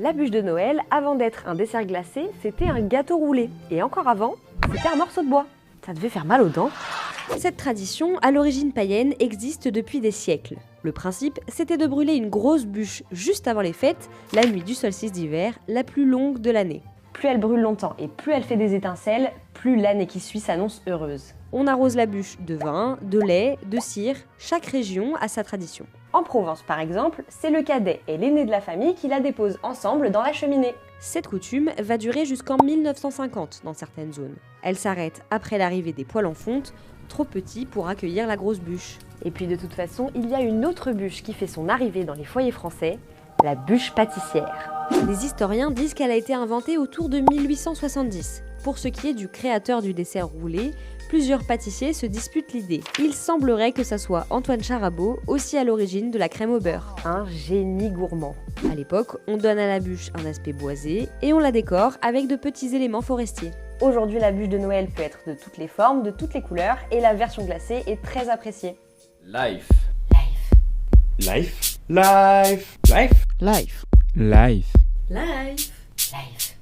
La bûche de Noël, avant d'être un dessert glacé, c'était un gâteau roulé. Et encore avant, c'était un morceau de bois. Ça devait faire mal aux dents. Cette tradition, à l'origine païenne, existe depuis des siècles. Le principe, c'était de brûler une grosse bûche juste avant les fêtes, la nuit du solstice d'hiver, la plus longue de l'année. Plus elle brûle longtemps et plus elle fait des étincelles, plus l'année qui suit s'annonce heureuse. On arrose la bûche de vin, de lait, de cire, chaque région a sa tradition. En Provence par exemple, c'est le cadet et l'aîné de la famille qui la déposent ensemble dans la cheminée. Cette coutume va durer jusqu'en 1950 dans certaines zones. Elle s'arrête après l'arrivée des poêles en fonte, trop petits pour accueillir la grosse bûche. Et puis de toute façon, il y a une autre bûche qui fait son arrivée dans les foyers français, la bûche pâtissière. Les historiens disent qu'elle a été inventée autour de 1870. Pour ce qui est du créateur du dessert roulé, plusieurs pâtissiers se disputent l'idée. Il semblerait que ça soit Antoine Charabaud, aussi à l'origine de la crème au beurre. Un génie gourmand. À l'époque, on donne à la bûche un aspect boisé et on la décore avec de petits éléments forestiers. Aujourd'hui, la bûche de Noël peut être de toutes les formes, de toutes les couleurs, et la version glacée est très appréciée. Life. Life. Life. Life. Life. Life. Life. Life.